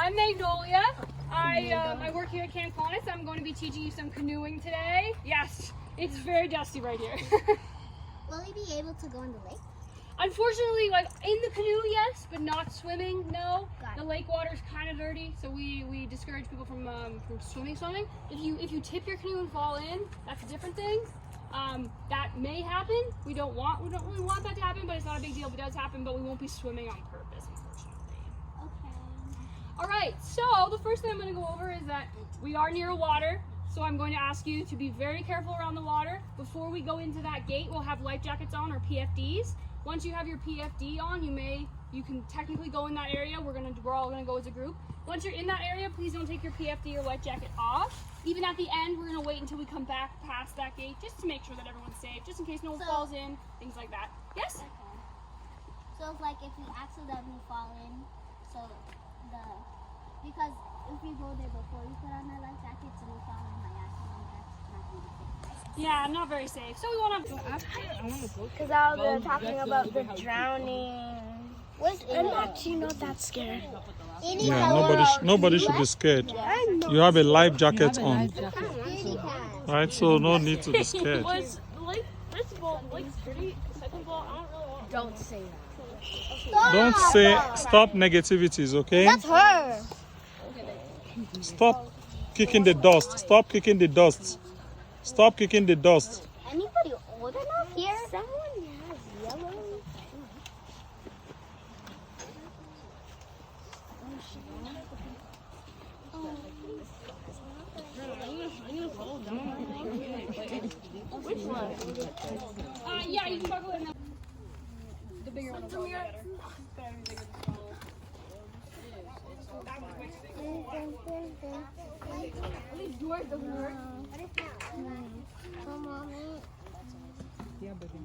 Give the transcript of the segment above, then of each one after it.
I'm Magnolia. I work here at Kiwanis. I'm going to be teaching you some canoeing today. Yes, it's very dusty right here. Will we be able to go in the lake? Unfortunately, like in the canoe, yes, but not swimming, no. Got it. The lake water is kind of dirty, so we discourage people from swimming. If you tip your canoe and fall in, that's a different thing. That may happen. We don't really want that to happen, but it's not a big deal if it does happen. But we won't be swimming on purpose, unfortunately. Okay. All right. So the first thing I'm going to go over is that we are near water. So I'm going to ask you to be very careful around the water. Before we go into that gate, we'll have life jackets on or PFDs. Once you have your PFD on, you can technically go in that area. We're all gonna go as a group. Once you're in that area, please don't take your PFD or life jacket off. Even at the end, we're gonna wait until we come back past that gate just to make sure that everyone's safe, just in case no one falls in, things like that. Yes? Okay. So if we accidentally fall in, because if we go there before we put on our life jackets and we fall in by accident, that's not gonna be safe. Yeah, not very safe. So we want to. Because now they're talking about the drowning. I'm actually not that scared. Yeah, nobody should be scared. You have a life jacket on, right? So no need to be scared. Don't say that. Don't say stop negativities, okay? That's her. Stop kicking the dust. Stop kicking the dust. Stop kicking the dust. Anybody old enough here? Someone has yellow. Which one? Yeah, you can buckle it in the bigger one. Will be better. Better be bigger than small. That one's way too big. At least yours doesn't work. Yeah, baby.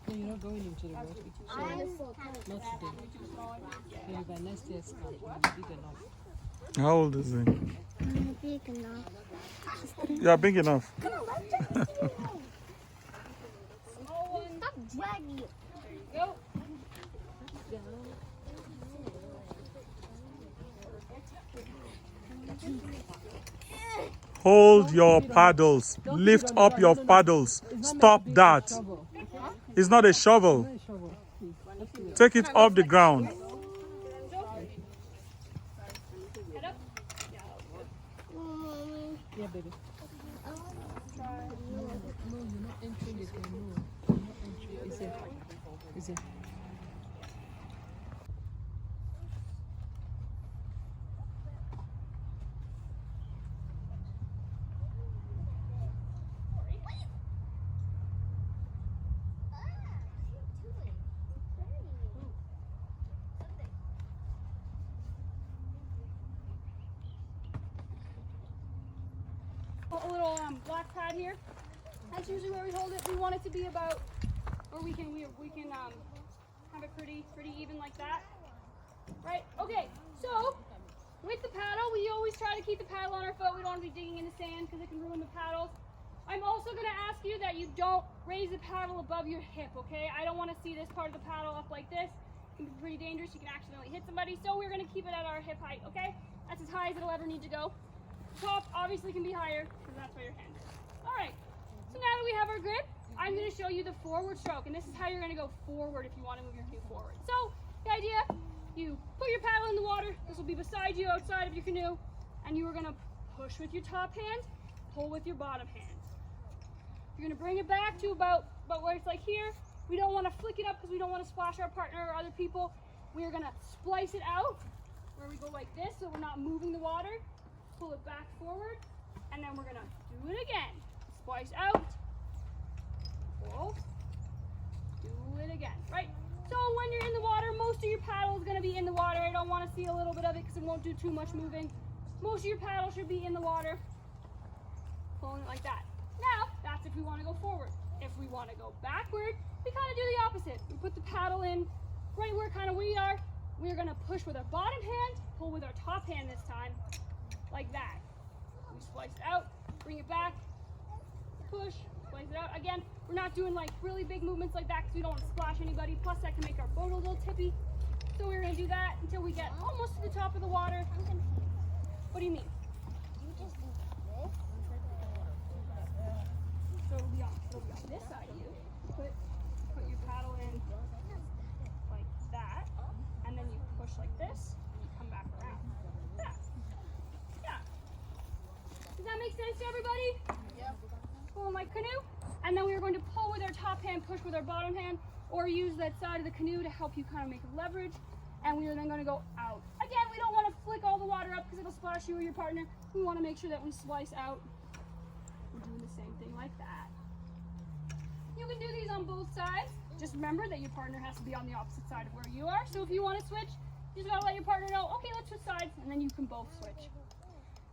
No, you're not going into the water. Not today. Maybe by next year's camp, you'll be big enough. How old is he? I'm big enough. You are big enough. Stop dragging it. Go. Hold your paddles. Lift up your paddles. Stop that. It's not a shovel. Take it off the ground. Head up. Yeah, baby. No, you're not entering the canoe. You're not entering. Is it? A little black pad here. That's usually where we hold it. We want it to be about, or we can have it pretty even like that. Right? Okay. So with the paddle, we always try to keep the paddle on our foot. We don't want to be digging in the sand because it can ruin the paddles. I'm also going to ask you that you don't raise the paddle above your hip. Okay? I don't want to see this part of the paddle up like this. It can be pretty dangerous. You can accidentally hit somebody. So we're going to keep it at our hip height. Okay? That's as high as it'll ever need to go. Top obviously can be higher because that's where your hand is. All right, so now that we have our grip, I'm going to show you the forward stroke, and this is how you're going to go forward if you want to move your canoe forward. So the idea, you put your paddle in the water, this will be beside you outside of your canoe, and you are going to push with your top hand, pull with your bottom hand. You're going to bring it back to about where it's like here. We don't want to flick it up because we don't want to splash our partner or other people. We are going to splice it out where we go like this so we're not moving the water. Pull it back forward, and then we're gonna do it again. Splice out, pull, do it again, right? So when you're in the water, most of your paddle is gonna be in the water. I don't wanna see a little bit of it because it won't do too much moving. Most of your paddle should be in the water, pulling it like that. Now, that's if we wanna go forward. If we wanna go backward, we kinda do the opposite. We put the paddle in right where kinda we are. We're gonna push with our bottom hand, pull with our top hand this time. Like that. We splice it out, bring it back, push, splice it out. Again, we're not doing like really big movements like that because we don't want to splash anybody. Plus that can make our boat a little tippy. So we're gonna do that until we get almost to the top of the water. I'm confused. What do you mean? You just do this? So it'll be on this side of you. Put your paddle in like that, and then you push like this, and you come back around. Yeah. Yeah. Does that make sense to everybody? Yep. Pulling like canoe, and then we are going to pull with our top hand, push with our bottom hand, or use that side of the canoe to help you kind of make a leverage. And we are then going to go out. Again, we don't want to flick all the water up because it'll splash you or your partner. We want to make sure that we slice out. We're doing the same thing like that. You can do these on both sides. Just remember that your partner has to be on the opposite side of where you are. So if you want to switch, you just gotta let your partner know, okay, let's switch sides, and then you can both switch.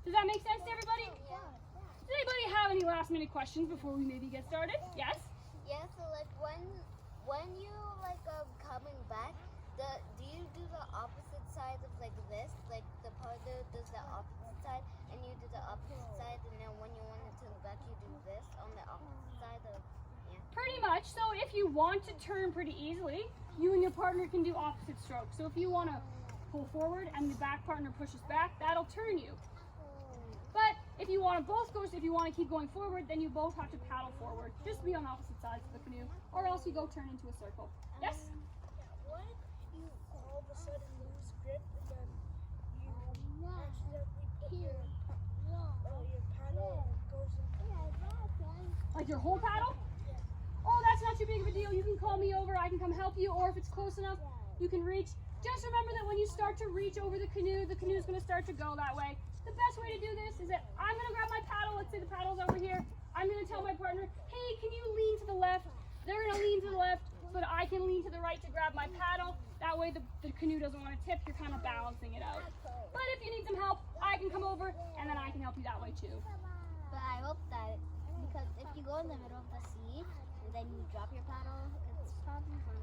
Does that make sense to everybody? Does anybody have any last minute questions before we maybe get started? Yes? Yeah, so like when you like coming back, do you do the opposite side of like this? Like the partner does the opposite side and you do the opposite side, and then when you want to turn back you do this on the opposite side of Pretty much. So if you want to turn pretty easily, you and your partner can do opposite strokes. So if you want to pull forward and the back partner pushes back, that'll turn you. But if you want to both go, if you want to keep going forward, then you both have to paddle forward. Just be on opposite sides of the canoe, or else you go turn into a circle. Yes? What if you all of a sudden lose grip and then you accidentally put your paddle goes in? Like your whole paddle? Oh, that's not too big of a deal. You can call me over. I can come help you. Or if it's close enough, you can reach. Just remember that when you start to reach over the canoe is going to start to go that way. The best way to do this is that I'm going to grab my paddle. Let's say the paddle's over here. I'm going to tell my partner, hey, can you lean to the left? They're going to lean to the left so that I can lean to the right to grab my paddle. That way the canoe doesn't want to tip. You're kind of balancing it out. But if you need some help, I can come over and then I can help you that way too. But I hope that, because if you go in the middle of the sea and then you drop your paddle, it's probably gonna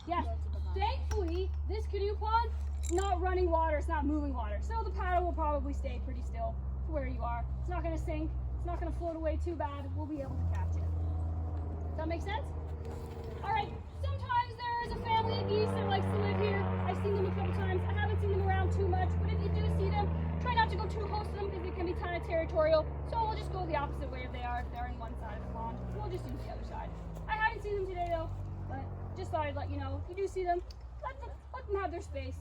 Yes. go to the bottom. Thankfully, this canoe pond is not running water, it's not moving water. So the paddle will probably stay pretty still to where you are. It's not going to sink, it's not going to float away too bad. We'll be able to catch it. Does that make sense? All right, sometimes there is a family of geese that likes to live here. I've seen them a couple times. I haven't seen them around too much, but if you do see them, try not to go too close to them because they can be kind of territorial. So we'll just go the opposite way if they are. If they're in one side of the pond, we'll just use the other side. I haven't seen them today though, but just thought I'd let you know. If you do see them, let them have their space.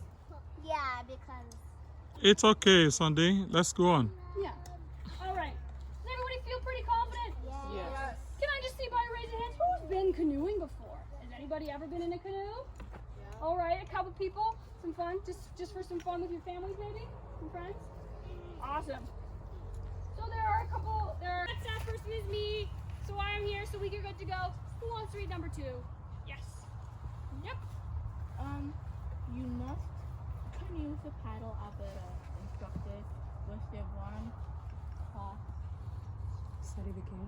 Yeah, because It's okay, Sunday. Let's go on. Yeah. All right. Does everybody feel pretty confident? Yes. Can I just see by a raise of hands who's been canoeing before? Has anybody ever been in a canoe? Yeah. All right, a couple people. Some fun, just for some fun with your families maybe, some friends. Awesome. So there are a couple. That person is me. So I am here. So we get good to go. Who wants to read number 2? Yes. Yep. You must use the paddle Alberta instructed with their one cloth. Certificate.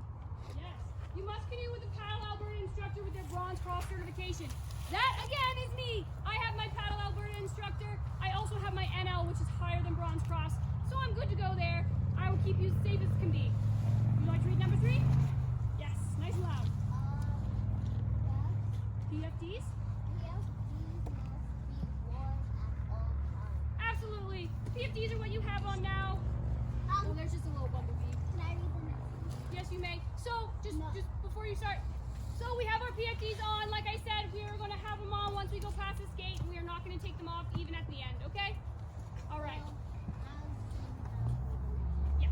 Yes. You must canoe with the paddle Alberta instructor with their bronze cross certification. That again is me. I have my paddle Alberta instructor. I also have my NL, which is higher than bronze cross. So I'm good to go there. I will keep you as safe as can be. Would you like to read number 3? Yes. Nice and loud. PFDs? Absolutely. PFDs are what you have on now. Oh, there's just a little bumblebee. Can I read the next one? Yes, you may. So, just before you start, so we have our PFDs on. Like I said, we are going to have them on once we go past this gate, and we are not going to take them off even at the end, okay? All right. Yeah.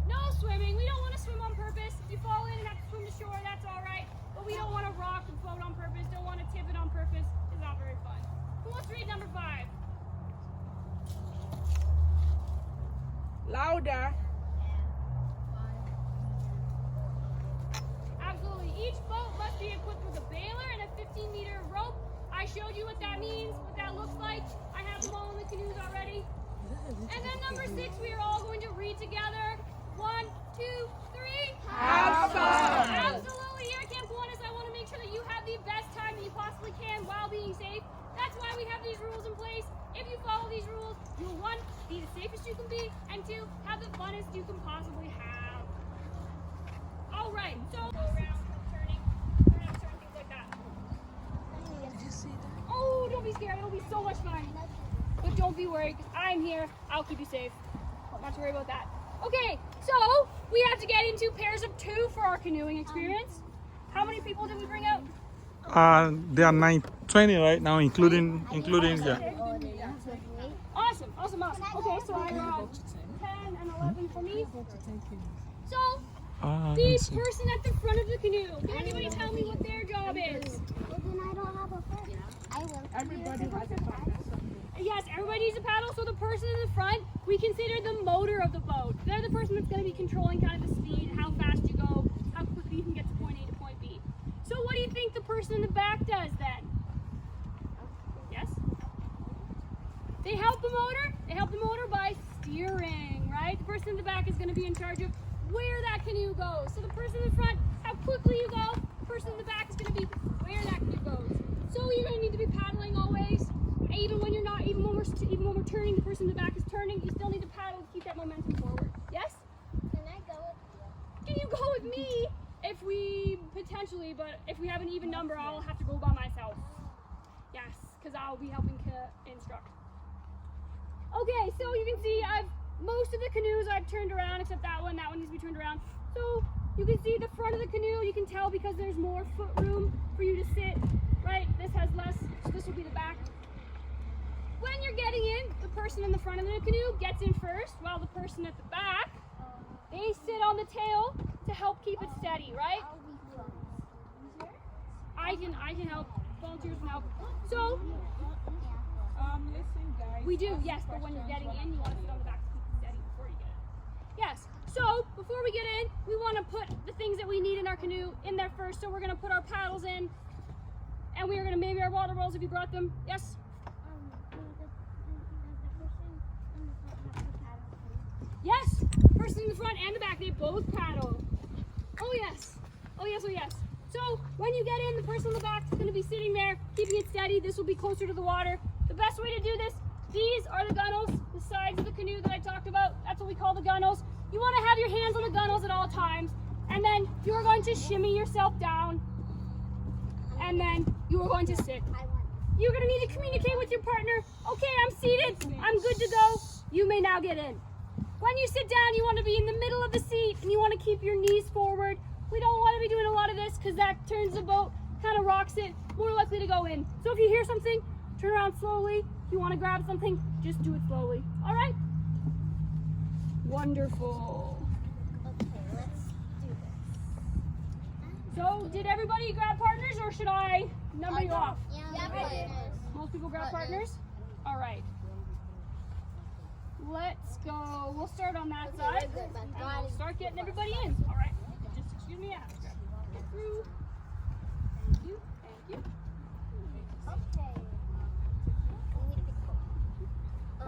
No swimming. We don't want to swim on purpose. If you fall in and have to swim to shore, that's all right. But we don't want to rock the boat on purpose. Don't want to tip it on purpose. It's not very fun. Who wants to read number 5? Louder. Absolutely. Each boat must be equipped with a baler and a 15-meter rope. I showed you what that means, what that looks like. I have them all in the canoes already. And then number 6, we are all going to read together. 1, 2, 3. Have fun. Absolutely. Here at Camp Kiwanis, I want to make sure that you have the best time that you possibly can while being safe. That's why we have these rules in place. If you follow these rules, you'll 1, be the safest you can be, and 2, have the funnest you can possibly have. All right, so go around, turning, things like that. Oh, don't be scared. It'll be so much fun. But don't be worried, 'cause I'm here. I'll keep you safe. Not to worry about that. Okay, so we have to get into pairs of 2 for our canoeing experience. How many people did we bring out? There are 20 right now, including yeah. Awesome. Okay, so I got 10 and 11 for me. So, the person at the front of the canoe, can anybody tell me what their job is? Well, then I don't have a friend. I will. Everybody has a partner. Yes, everybody needs a paddle, so the person in the front, we consider the motor of the boat. They're the person that's going to be controlling kind of the speed, how fast you go, how quickly you can get to point A to point B. So what do you think the person in the back does then? Yes? They help the motor? They help the motor by steering, right? The person in the back is going to be in charge of where that canoe goes. So the person in the front, how quickly you go. The person in the back is going to be where that canoe goes. So you're going to need to be paddling always. Even when you're not, even when we're turning, the person in the back is turning, you still need to paddle to keep that momentum forward. Yes? Can I go with you? Can you go with me? If we potentially, but if we have an even number, I'll have to go by myself. Yes, because I'll be helping instruct. Okay, so you can see most of the canoes I've turned around, except that one needs to be turned around. So you can see the front of the canoe, you can tell because there's more foot room for you to sit, right? This has less, so this will be the back. When you're getting in, the person in the front of the canoe gets in first, while the person at the back, they sit on the tail to help keep it steady, right? I can help. Volunteers can help. So, Listen, guys. we do, yes, but when you're getting in, you want to sit on the back to keep it steady before you get in. Yes, so before we get in, we want to put the things that we need in our canoe in there first. So we're going to put our paddles in, and we are going to maybe our water bottles if you brought them. Yes? Yes, person in the front and the back, they both paddle. Oh yes, oh yes, oh yes. So when you get in, the person in the back is going to be sitting there, keeping it steady. This will be closer to the water. The best way to do this, these are the gunnels, the sides of the canoe that I talked about. That's what we call the gunnels. You want to have your hands on the gunnels at all times, and then you are going to shimmy yourself down, and then you are going to sit. You're going to need to communicate with your partner. Okay, I'm seated. I'm good to go. You may now get in. When you sit down, you want to be in the middle of the seat, and you want to keep your knees forward. We don't want to be doing a lot of this because that turns the boat, kind of rocks it, more likely to go in. So if you hear something, turn around slowly. If you want to grab something, just do it slowly. All right? Wonderful. Okay, let's do this. So did everybody grab partners, or should I number you off? Yeah, partners. Most people grab partners? All right. Let's go. We'll start on that side. And we'll start getting everybody in. All right. Just excuse me. Get through. Thank you. Thank you. Okay. We need to pick how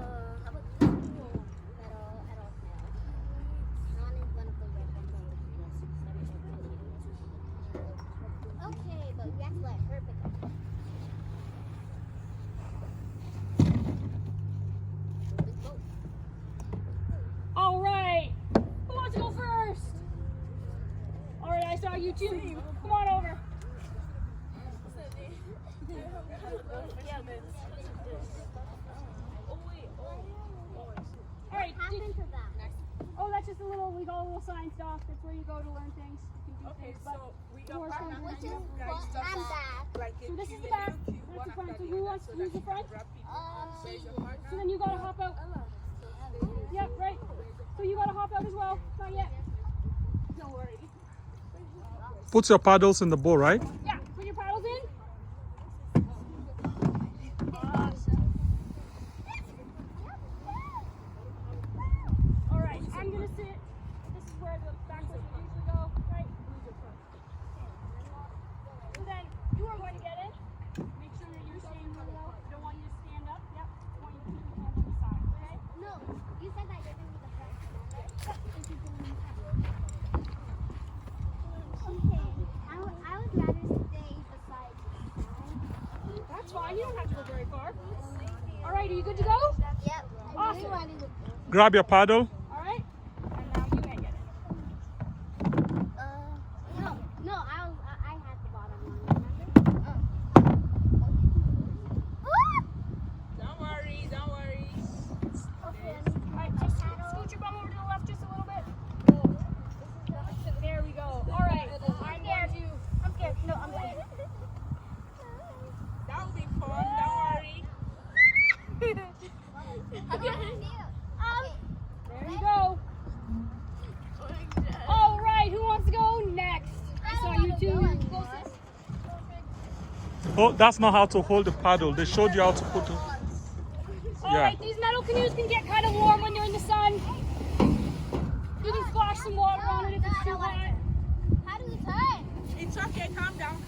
about this? I don't know. Not in one of the red ones. Okay, but we have to let her pick up. All right. Who wants to go first? All right, I saw you too. Come on over. All right. What happened to that? Oh, that's just a little, we got a little science stuff. That's where you go to learn things. You can do things. But we more got fun. Which is what I'm back. So this is the back. That's the front. So who wants to use the front? So then you gotta hop out. Yep, right. So you gotta hop out as well. Not yet. Don't worry. Put your paddles in the bowl, right? Yeah, put your paddles in. All right, I'm gonna sit. This is where the back would usually go, right? So then you are going to get in. Make sure that you're staying really low. I don't want you to stand up. Yep. I want you to keep your hands on the side, okay? No, you said that you're doing the front. Yep. Okay, I would rather stay beside you. That's fine. You don't have to go very far. All right, are you good to go? Yep. Awesome. Grab your paddle. All right. And now you may get in. No, I had the bottom one, remember? Oh, that's not how to hold the paddle. They showed you how to put it. All right, these metal canoes can get kind of warm when you're in the sun. You can splash some water on it if it's too hot. How do we turn? It's okay, calm down,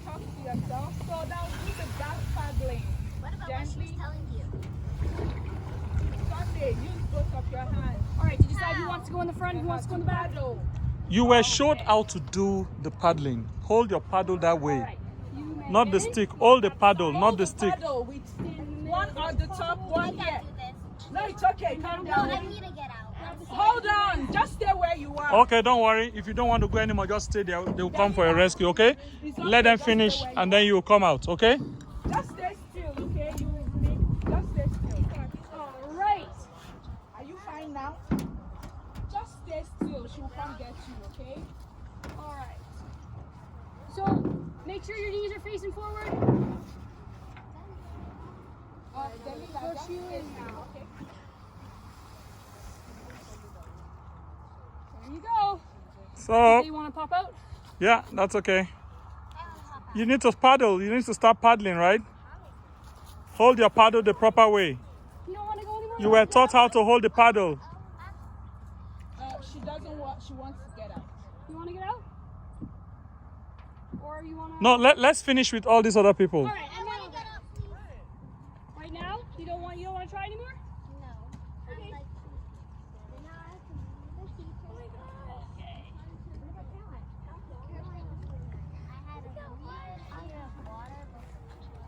talk to yourself. So now do the back paddling. What about what she's telling you? Sunday, use both of your hands. All right, did you decide who wants to go in the front, who wants to go in the back? Paddle. You were showed how to do the paddling. Hold your paddle that way. All right. You may Not the stick. Hold the paddle, not the stick. Paddle with one on the top, one here. No, it's okay, calm No, I down. need to get out. Hold on, just stay where you are. Okay, don't worry. If you don't want to go anymore, just stay there. They will come for a rescue, okay? Let them finish and then you will come out, okay? Just stay still, okay? You will make, just stay still. All right. Are you fine now? Just stay still, she'll come get you, okay? All right. So make sure your knees are facing forward. Push you in now, okay? There you go. So, Do you want to pop out? yeah, that's okay. You need to paddle. You need to start paddling, right? Hold your paddle the proper way. You don't want to go anymore? You were taught how to hold the paddle. She doesn't want, she wants to get out. You want to get out? Or you want to? No, let's finish with all these other people. All right. And now, right now, you don't want to try anymore?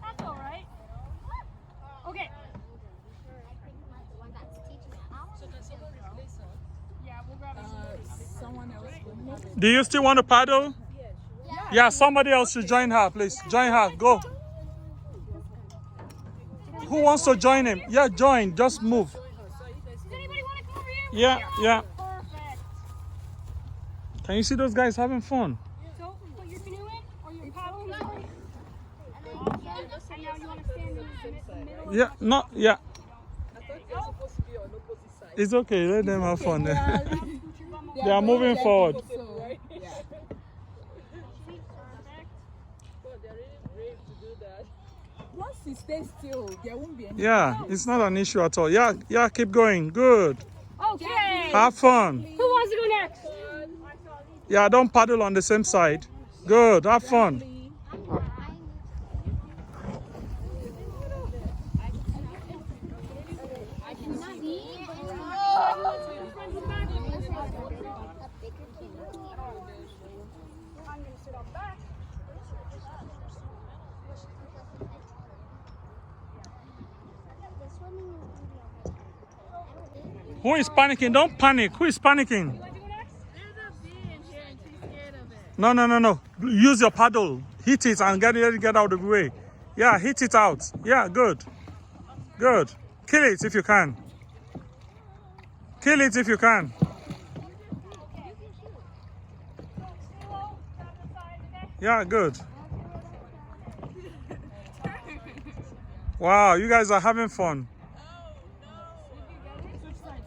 That's all right. Okay. Yeah, we'll grab Someone else will. Do you still want to paddle? Yeah, somebody else should join her, please. Join her. Go. Who wants to join him? Yeah, join. Just move. Does anybody want to come over here? Yeah, yeah. Perfect. Can you see those guys having fun? So put your canoe in or your paddle in. Sorry. And now you want to stand in the middle. Yeah, not, yeah. It's okay. Let them have fun. They are moving forward. Once you stay still, there won't be any. Yeah, it's not an issue at all. Yeah, yeah, keep going. Good. Okay. Have fun. Who wants to go next? Yeah, don't paddle on the same side. Good. Have fun. I'm going to sit on back. Who is panicking? Don't panic. Who is panicking? Want to go next? There's a bee in here and she's scared of it. No, no, no, no. Use your paddle. Hit it and get out of the way. Yeah, hit it out. Yeah, good. Good. Kill it if you can. Kill it if you can. Stay low. Grab the side, okay? Yeah, good. Wow, you guys are having fun. Switch sides.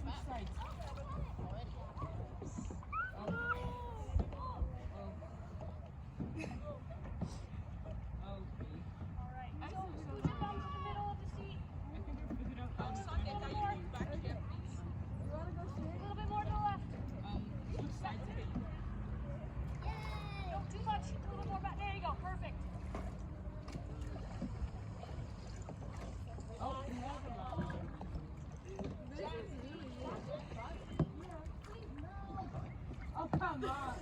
All right. So scoot your bum to the middle of the seat. A little bit more to the left. No, too much. A little bit more back. There you go. Perfect. Oh, come on.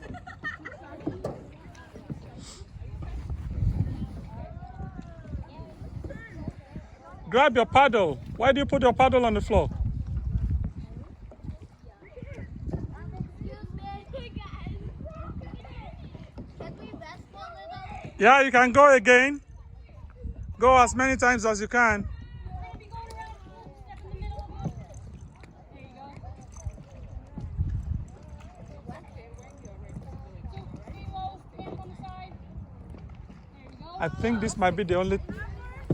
Grab your paddle. Why do you put your paddle on the floor? Yeah, you can go again. Go as many times as you can. We're going to be going around. Step in the middle of them. There you go. So feet low, stand on the side. There you go. I think this might be the only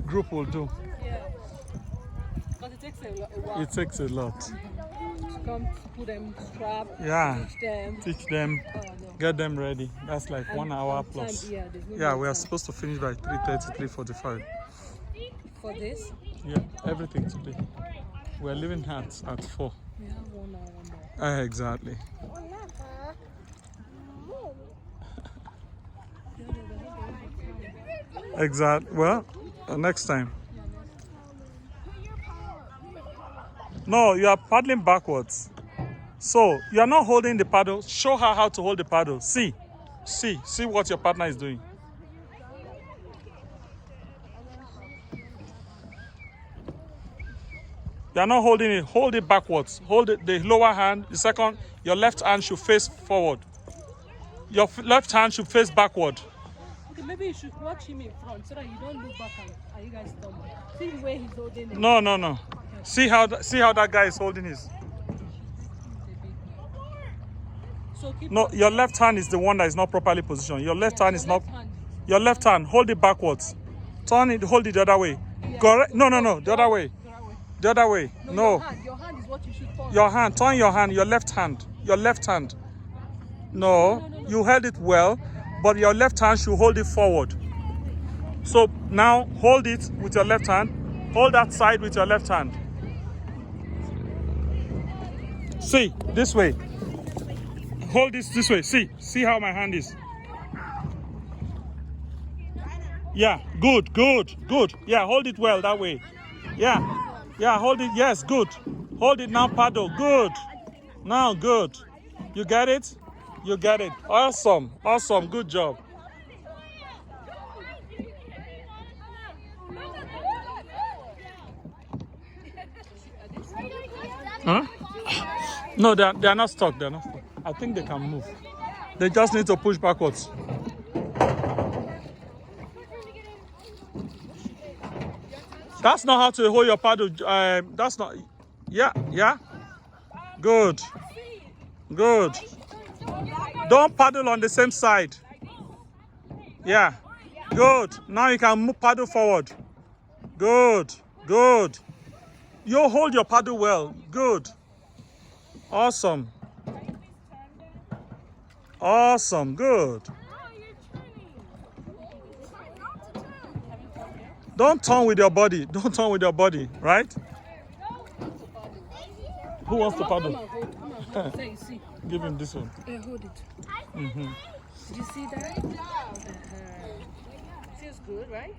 group we'll do. Yeah. Because it takes a while. It takes a lot. To come to put them strap, Yeah. teach them. Teach them, Oh, no. get them ready. That's like And 1 hour time, plus. yeah, there's no Yeah, more we are time. supposed to finish by 3:30, 3:45. For this, Yeah, everything today. We're leaving at 4. we have 1 hour more. Exactly. Exactly. Well, next time. No, you are paddling backwards. So you are not holding the paddle. Show her how to hold the paddle. See what your partner is doing. You are not holding it. Hold it backwards. Hold it, the lower hand. The second, your left hand should face forward. Your left hand should face backward. Okay, maybe you should watch him in front so that you don't look back and you guys stumble. See the way he's holding it. No. See how that guy is holding his. So keep No, your left hand is the one that is not properly positioned. Your left hand is not. Your left hand, hold it backwards. Turn it, hold it the other way. Correct? No, the other way. The other way. No. Your hand is what you should turn. Your hand, turn your hand, your left hand. Your left hand. No, you held it well, but your left hand should hold it forward. So now hold it with your left hand. Hold that side with your left hand. See, this way. Hold this way. See how my hand is. Yeah, good. Yeah, hold it well that way. Yeah, hold it. Yes, good. Hold it now, paddle. Good. Now, good. You get it? You get it. Awesome. Good job. Huh? No, they are not stuck. They're not stuck. I think they can move. They just need to push backwards. That's not how to hold your paddle. That's not. Yeah. Good. Don't paddle on the same side. Yeah. Good. Now you can move, paddle forward. Good. You hold your paddle well. Good. Awesome. Good. Don't turn with your body. Right? Who wants to paddle? Give him this one. Hold it. Did you see that? Feels good, right?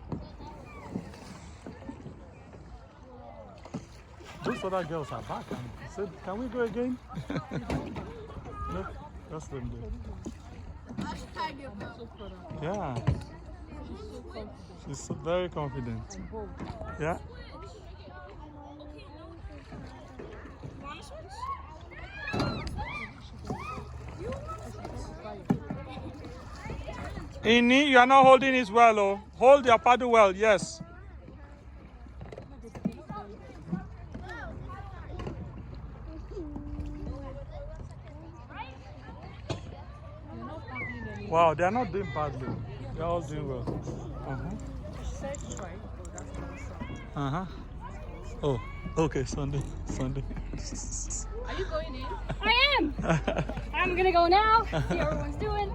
Those other girls are back. And said, can we go again? No, that's them there. Yeah. She's so very confident. Yeah. Inni, you are not holding it well, oh. Hold your paddle well, yes. Wow, they are not doing badly. They are all doing well. Oh, okay, Sunday. Are you going in? I am. I'm gonna go now. See how everyone's doing.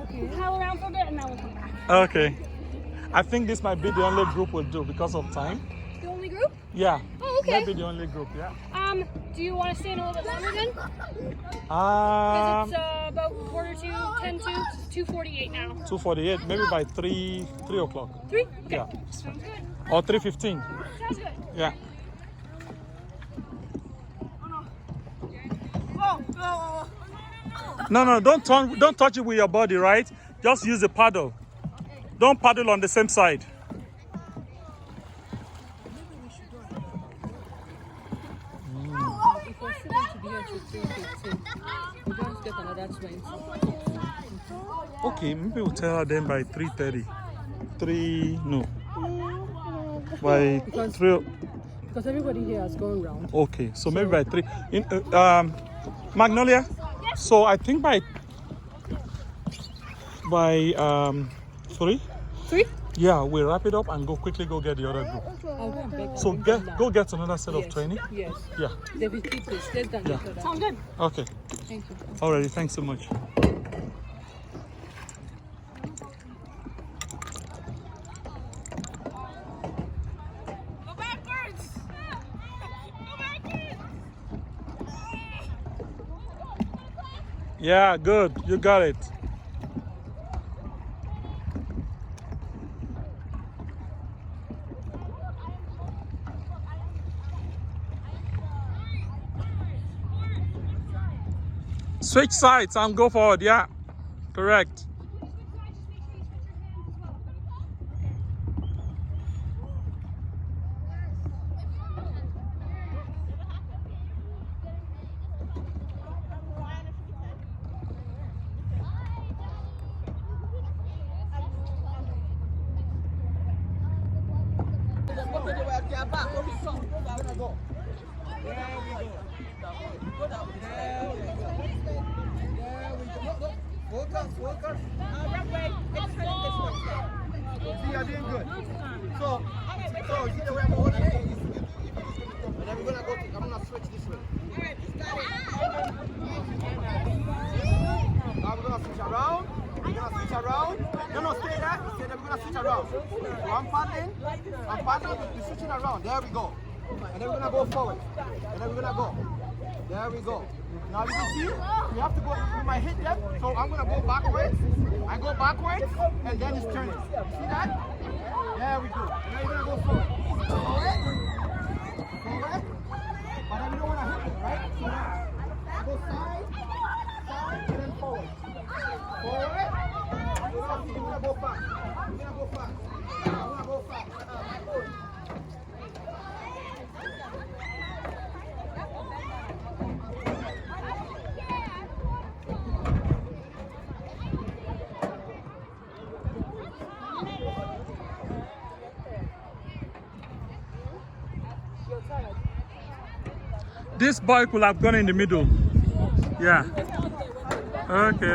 Okay. Hang around for a bit and then we'll come back. Okay. I think this might be the only group we'll do because of time. The only group? Yeah. Oh, okay. Maybe the only group, yeah. Do you want to stay in a little bit longer then? Because it's about 10 to 2:48 now. 2:48, maybe by 3 o'clock. 3? Okay. Yeah. Sounds good. Or 3:15. Sounds good. Yeah. No, don't touch it with your body, right? Just use the paddle. Don't paddle on the same side. If we're still to be here till 3:15, we just get another 20. Okay, maybe we'll tell her then by 3:30. By Because- 3. Because everybody here has gone round. Okay, so maybe by 3. Magnolia. So I think by 3. Yeah, we wrap it up and quickly go get the other group. I'll go and beg So them now. go get another set of Yes, training. Yes. Yeah. They will keep it. Let's done Yeah. each other. Sound good? Okay. Thank you. Alrighty. Thanks so much. Go backwards. Go backwards. Yeah, good. You got it. Switch sides and go forward. Yeah, correct. Focus. See, you're doing good. So you see the way I'm holding it? And then we're gonna I'm gonna switch this way. Now we're gonna switch around. We're gonna switch around. No, stay there. Stay there. We're gonna switch around. So I'm paddling, we're switching around. There we go. And then we're gonna go forward. And then we're gonna go. There we go. Now you can see, we have to go, we might hit them, so I'm gonna go backwards. I go backwards, and then it's turning. See that? There we go. Now you're gonna go forward. Forward. Forward. But then we don't wanna hit it, right? So now, go side, and then forward. Forward. We're gonna go fast. We're gonna go fast. We're gonna go fast. This boy could have gone in the middle. Yeah. Okay.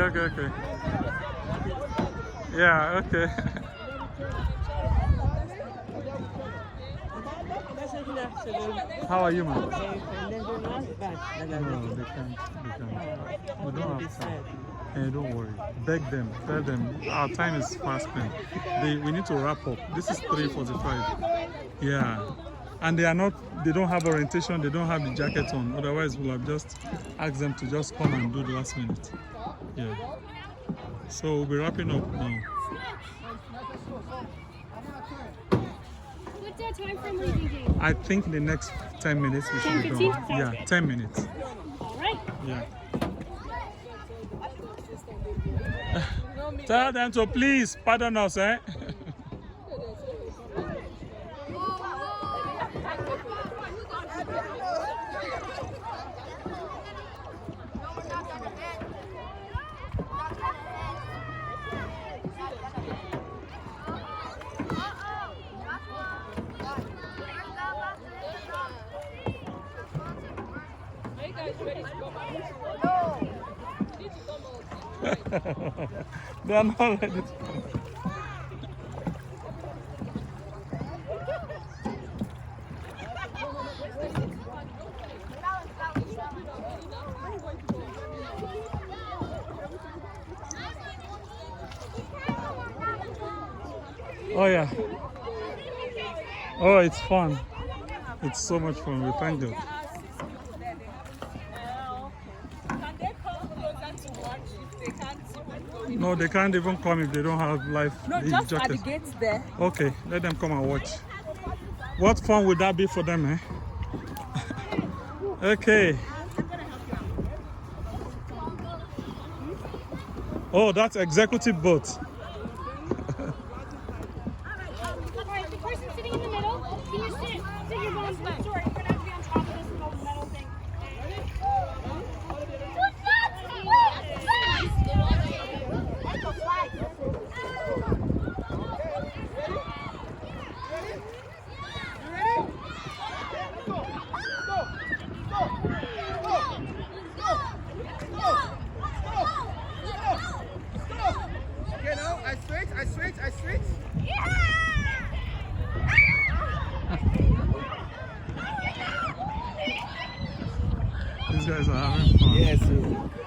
Yeah, okay. How are you, man? No, they can't. We don't have time. Hey, don't worry. Beg them. Tell them our time is fast spent. We need to wrap up. This is 3:45. Yeah. And they don't have orientation, they don't have the jacket on. Otherwise, we'll have just asked them to just come and do the last minute. Yeah. So we'll be wrapping up now. What's our time frame we're thinking? I think in the next 10 minutes we should be 10, done. 15? Yeah, 10 minutes. All right. Yeah. Tell them to please pardon us, eh? They are not ready to come. Oh yeah. Oh, it's fun. It's so much fun. We thank God. No, they can't even come if they don't have life Just jacket. at the gates there. Okay, let them come and watch. What fun would that be for them, eh? Okay. Oh, that's executive boat. All right, the person sitting in the middle, can you sit your bones back? Sorry, you're gonna have to be on top of this little metal thing. Okay, now I switch. Yeah! guys are having fun. Yes.